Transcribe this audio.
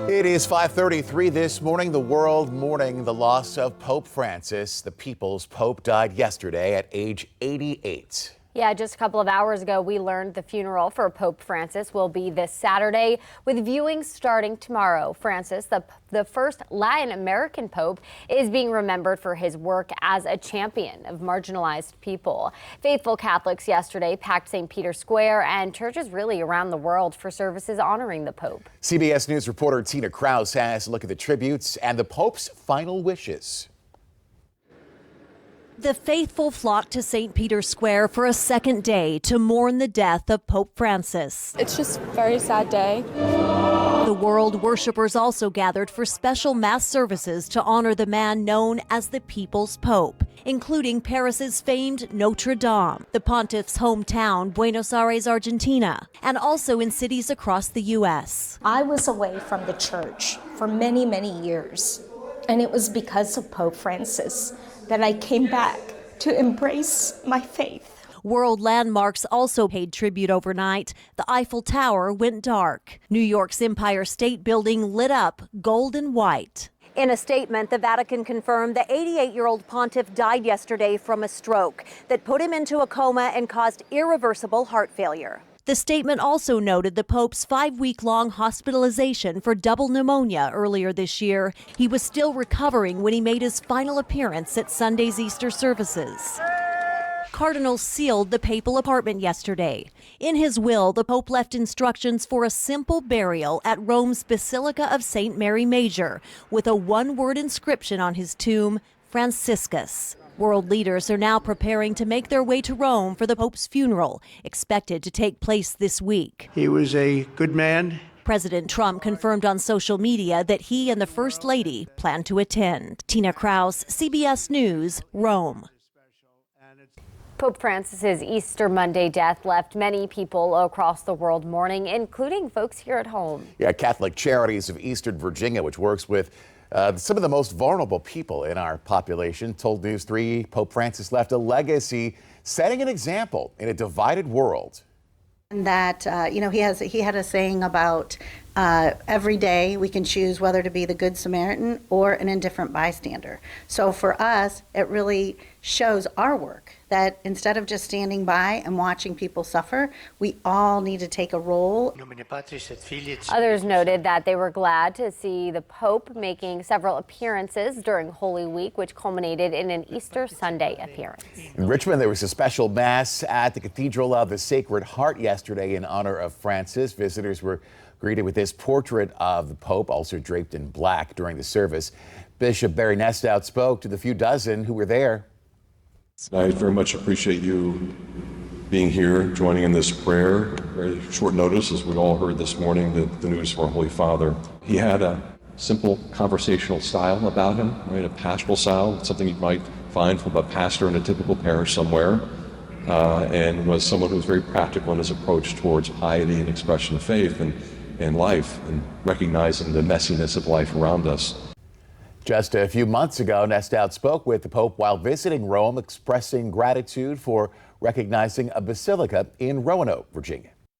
It is 5:33 this morning, the world mourning the loss of Pope Francis. The people's Pope died yesterday at age 88. Yeah, just a couple of hours ago, we learned the funeral for Pope Francis will be this Saturday, with viewings starting tomorrow. Francis, the first Latin American pope, is being remembered for his work as a champion of marginalized people. Faithful Catholics yesterday packed St. Peter's Square and churches really around the world for services honoring the Pope. CBS News reporter Tina Krause has a look at the tributes and the Pope's final wishes. The faithful flocked to St. Peter's Square for a second day to mourn the death of Pope Francis. It's just a very sad day. The world worshippers also gathered for special mass services to honor the man known as the People's Pope, including Paris's famed Notre Dame, the pontiff's hometown, Buenos Aires, Argentina, and also in cities across the U.S. I was away from the church for many, many years, and it was because of Pope Francis that I came back to embrace my faith. World landmarks also paid tribute overnight. The Eiffel Tower went dark. New York's Empire State Building lit up gold and white. In a statement, the Vatican confirmed the 88-year-old pontiff died yesterday from a stroke that put him into a coma and caused irreversible heart failure. The statement also noted the Pope's 5-week-long hospitalization for double pneumonia earlier this year. He was still recovering when he made his final appearance at Sunday's Easter services. Cardinals sealed the papal apartment yesterday. In his will, the Pope left instructions for a simple burial at Rome's Basilica of St. Mary Major, with a one-word inscription on his tomb, Franciscus. World leaders are now preparing to make their way to Rome for the Pope's funeral, expected to take place this week. He was a good man. President Trump confirmed on social media that he and the First Lady plan to attend. Tina Krause, CBS News, Rome. Pope Francis's Easter Monday death left many people across the world mourning, including folks here at home. Yeah, Catholic Charities of Eastern Virginia, which works with some of the most vulnerable people in our population, told News 3 Pope Francis left a legacy setting an example in a divided world. And that, he had a saying about every day we can choose whether to be the Good Samaritan or an indifferent bystander. So for us, it really shows our work that instead of just standing by and watching people suffer, we all need to take a role. Others noted that they were glad to see the Pope making several appearances during Holy Week, which culminated in an Easter Sunday appearance. In Richmond, there was a special mass at the Cathedral of the Sacred Heart yesterday in honor of Francis. Visitors were greeted with this portrait of the Pope, also draped in black during the service. Bishop Barry Nestout spoke to the few dozen who were there. I very much appreciate you being here, joining in this prayer. Very short notice, as we all heard this morning, the news from our Holy Father. He had a simple conversational style about him, right? A pastoral style, something you might find from a pastor in a typical parish somewhere, and was someone who was very practical in his approach towards piety and expression of faith and life, and recognizing the messiness of life around us. Just a few months ago, Nestout spoke with the Pope while visiting Rome, expressing gratitude for recognizing a basilica in Roanoke, Virginia.